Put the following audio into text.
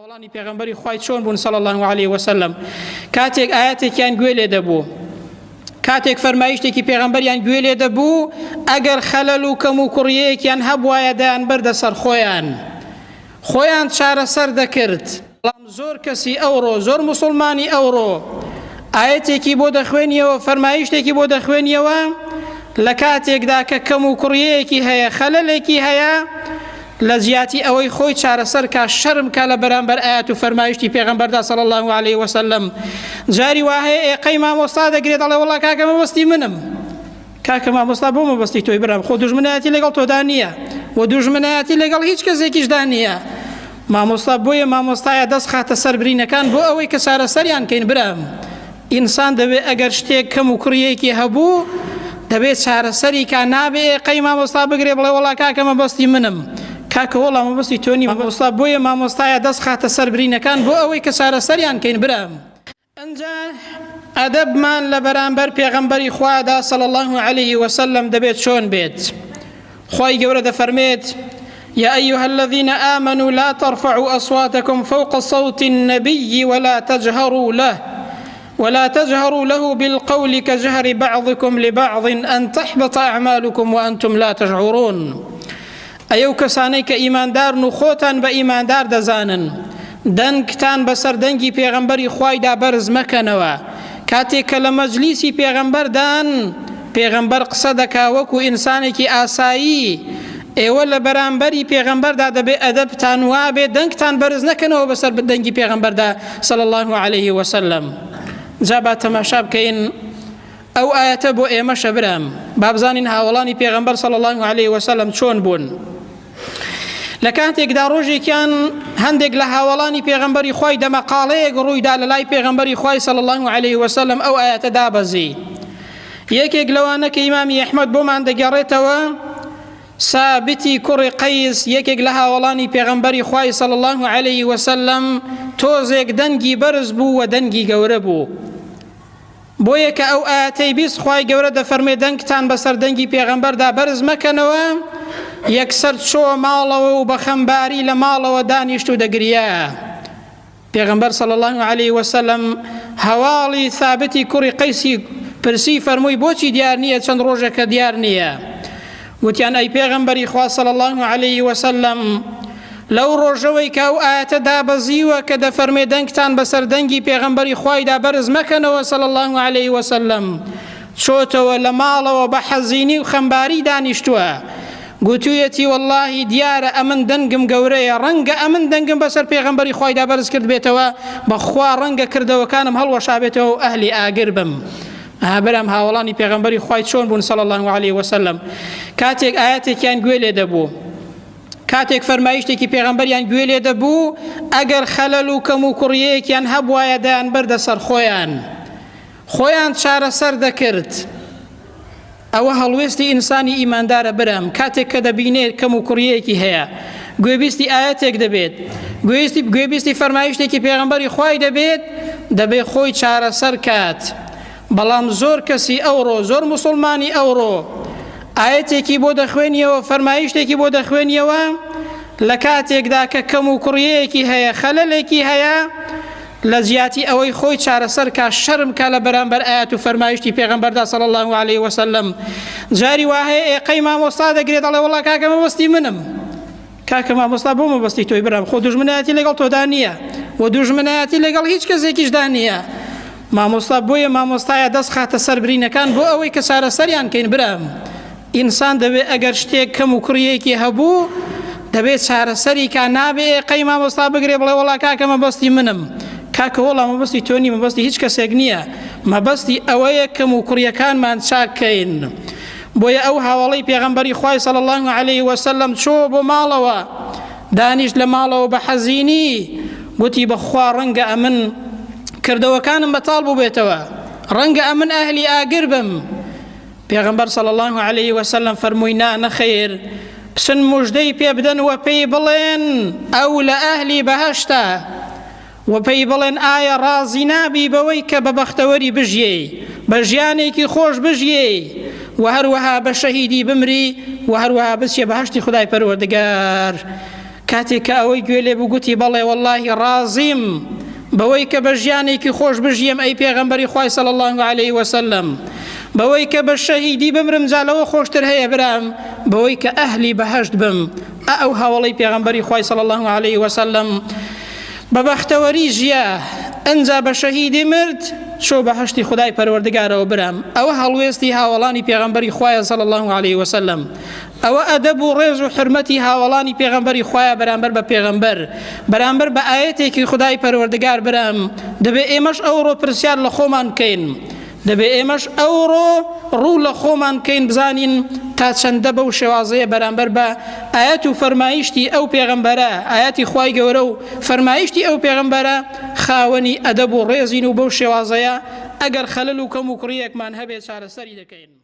هاوڵانی پێغەمبەری خوای چۆن بوون صلی الله علیه وسلم کاتێک ئاەتێکیان گوێ لێ دەبوو کاتێک فەرمایشتێکی پێغەمبەریان گوێ لێ دەبوو ئەگەر خەلەل و کەم و کوڕیەیەکیان هەبوایە دەیان بەردە سەر خۆیان چارەسەر دەکرد. بەڵام زۆر کەسی ئەوڕۆ زۆر موسڵمانی ئەوڕۆ ئاەتێکی بۆ دەخوێنیەوە فەرمایشتێکی بۆ دەخوێنیەوە لە کاتێکدا کە کەم و کوڕیەیەکی هەیە خەلەلێکی هەیە لە زیاتی ئەوەی خۆی چارەسەر کا شەرم کا لە بەرامبەر ئاەت و فەرمایشتی پێغەمبەردا صلی الله علیه وسلم. جاری وهەیە ئێقەی مامۆستا دەگرێت دەڵێ وەڵا کاکە مەبەستی منم، کاکە مامۆستا بۆ مەبەستی تۆی برام، خۆ دوژمنایەتی لەگەڵ تۆدا نییە و دوژمنایەتی لەگەڵ هیچ کەسێکیشدا نییە. مامۆستا بۆیە مامۆستایە دەست خاتە سەر برینەکان بۆ ئەوەی کە چارەسەریان کەین برام. ئینسان دەبێت ئەگەر شتێک کەم و کوڕیەکی هەبوو دەبێت چارەسەری کا، نابێ ئێقەی مامۆستا بگرێ بڵێ وەڵا کاکە مەبەستی منم، کاکە وەڵا مەبەستی تۆ نی. مامۆستا بۆیە مامۆستایە دەست خاتە سەر برینەکان بۆ ئەوەی کە چارەسەریان کەین برام. ئەنجا ئەدەبمان لە بەرامبەر پێغەمبەری خوادا صلی الله علیه وسلم دەبێت چۆن بێت. خوای گەورە دەفەرمێت يا أيها الذين آمنوا لا ترفعوا أصواتكم فوق صوت النبي ولا تجهروا له بالقول كجهر بعضكم لبعض أن تحبط أعمالكم وأنتم لا تشعرون. ئەو کەسانەی کە ئیماندارن و خۆتان بە ئیماندار دەزانن دەنگتان بەسەر دەنگی پێغەمبەری خوایدا بەرز مەکەنەوە. کاتێک کە لە مەجلیسی پێغەمبەردان پێغەمبەر قسە دەکا وەکو ئینسانێکی ئاسایی، ئێوە لە بەرامبەری پێغەمبەردا دەبێت ئەدەبتان وابێت دەنگتان بەرز نەکەنەوە بەسەر دەنگی پێغەمبەردا صلی الله علیه وسلم. جا با تەماشا بکەین ئەو ئاەتە بۆ ئێمەشە برام، با بزانین هاوڵانی پێغەمبەر صلی الله علیه وسلم چۆن بوون. لە کاتێکدا ڕۆژێکیان هەندێک لە هاوڵانی پێغەمبەری خوای دەمەقاڵەیەک ڕوویدا لە لای پێغەمبەری خوای صلی الله علیه وسلم ئەو ئاەتە دابەزی. یەکێک لەوانە کە ئیمامی ئەحمەد بۆمان دەگەڕێتەوە، سابتی کوڕی قەیس یەکێک لە هاوڵانی پێغەمبەری خوای صلی الله علیه وسلم تۆزێک دەنگی بەرز بوو و دەنگی گەورە بوو. بۆیە کە ئەو ئاەتەی بیست خوای گەورە دەفەرمێ دەنگتان بەسەر دەنگی پێغەمبەردا بەرز مەکەنەوە، یەکسەر چۆ ماڵەوە و بە خەمباری لە ماڵەوە دانیشت و دەگریا. پێغەمبەر صلی الله علیه وسلم هەواڵی ثابتی کوڕی قەیسی پرسی فەرمووی بۆچی دیار نییە چەند ڕۆژێکە دیار نییە؟ وتیان ئەی پێغەمبەری خوا صلی الله علیه وسلم لەو ڕۆژەوەی کە ئەو ئاەتە دابەزیوە کە دەفەرمێ دەنگتان بەسەر دەنگی پێغەمبەری خوایدا بەرز مەکەنەوە صلی الله علیه وسلم، چۆتەوە لە ماڵەوە بە حەزینی و خەمباری دانیشتووە، گوتوویەتی وەڵڵاهی دیارە ئەمن دەنگم گەورەیە، ڕەنگە ئەمن دەنگم بەسەر پێغەمبەری خوایدا بەرز کرد بێتەوە بەخوا ڕەنگە کردەوەکانم هەڵوەشابێتەوە و ئەهلی ئاگر بم. برام هاوڵانی پێغەمبەری خوای چۆن بوون صلی الله علیه وسلم. کاتێک ئاەتێکیان گوێ لێ دەبوو، کاتێک فەرمایشتێکی پێغەمبەریان گوێ لێ دەبوو ئەگەر خەلەل و کەم و کوڕیەیەکیان هەبوایە دەیان بەردە سەر خۆیان چارەسەر دەکرد. ئەوە هەڵوێستی ئینسانی ئیماندارە برام. کاتێک کە دەبینێت کەم و کوڕیەیەکی هەیە گوێبیستی ئاەتێک دەبێت، گوێبیستی فەرمایشتێکی پێغەمبەری خوای دەبێت خۆی چارەسەر کات. بەڵام زۆر کەسی ئەوڕۆ زۆر موسڵمانی ئەوڕۆ ئاەتێکی بۆ دەخوێنیەوە فەرمایشتێکی بۆ دەخوێنیەوە لە کاتێکدا کە کەم و کوڕیەیەکی هەیە خەلەلێکی هەیە لە زیاتی ئەوەی خۆی چارەسەر کا شەرم کا لە بەرامبەر ئاەت و فەرمایشتی پێغەمبەردا صلی الله علیه وسلم. جاری وهەیە ئێقەی مامۆستا دەگرێت دەڵێ وەڵا کاکە مەبەستی منم، کاکە مامۆستا بۆ مەبەستی تۆی برام، خۆ دوژمنایەتی لەگەڵ تۆدا نییە و دوژمنایەتی لەگەڵ هیچ کەسێکیشدا نییە. مامۆستا بۆیە مامۆستایە دەست خاتە سەر برینەکان بۆ ئەوەی کە چارەسەریان کەین برام. ئینسان دەبێت ئەگەر شتێک کەم و کوڕیەکی هەبوو دەبێت چارەسەری کا، نابێ ئێقەی مامۆستا بگرێ بڵێ وەڵا کاکە مەبەستی منم، کاکە وەڵا مەبەستی تۆ نی، مەبەستی هیچ کەسێک نییە، مەبەستی ئەوەیە کەم و کوڕیەکانمان چاکەین. بۆیە ئەو هاوڵەی پێغەمبەری خوای صلی الله علیه وسلم چۆ بۆ ماڵەوە دانیشت لە ماڵەوە بە حەزینی، گوتی بەخوا ڕەنگە ئەمن کردەوەکانم بەتاڵ بوو بێتەوە، ڕەنگە ئەمن ئەهلی ئاگر بم. پێغەمبەر صلی الله علیه وسلم فەرمووی نەخێر، بچن موژدەی پێ بدەن و پێی بڵێن ئەو لە ئەهلی بەهەشتە، و پێی بڵێن ئایا ڕازی نابی بەوەی کە بە بەختەوەری بژیێ، بە ژیانێکی خۆش بژیێ و هەروەها بە شەهیدی بمری و هەروەها بچێ بەهەشتی خودای پەروەردگار. کاتێک کە ئەوەی گوێ لێ بگوتی بەڵێ وەڵڵاهی ڕازیم بەوەی کە بە ژیانێکی خۆش بژیم ئەی پێغەمبەری خوای صلی الله علیه وسلم، بەوەی کە بە شەهیدی بمرم جالەوە خۆشتر هەیە برام بەوەی کە ئەهلی بەهەشت بم. ئەو هەوڵەی پێغەمبەری خوای صلی الله علیه وسلم بە بەختەوەری ژیا ئەنجا بە شەهیدی مرد چۆ بەهەشتی خدای پەروەردگارەوە برام. ئەوە هەڵوێستی هاوڵانی پێغەمبەری خوایە صلی الله علیه وسلم، ئەوە ئەدەب و ڕێز و حرمەتی هاوڵانی پێغەمبەری خوایە بەرامبەر بە پێغەمبەر، بەرامبەر بە ئاەتێکی خدای پەروەردگار برام. دەبێ ئێمەش ئەوڕۆ پرسیار لە خۆمان بکەین، دەبێ ئێمەش ئەوڕۆ ڕوو لە خۆمان بکەین بزانین تا چەندە بەو شێوازەیە بەرامبەر بە ئاەت و فەرمایشتی ئەو پێغەمبەرە، ئاەتی خوای گەورە و فەرمایشتی ئەو پێغەمبەرە خاوەنی ئەدەب و ڕێزین و بەو شێوازەیە ئەگەر خەلل و کەم و کوڕیەکمان هەبێت چارەسەری دەکەین.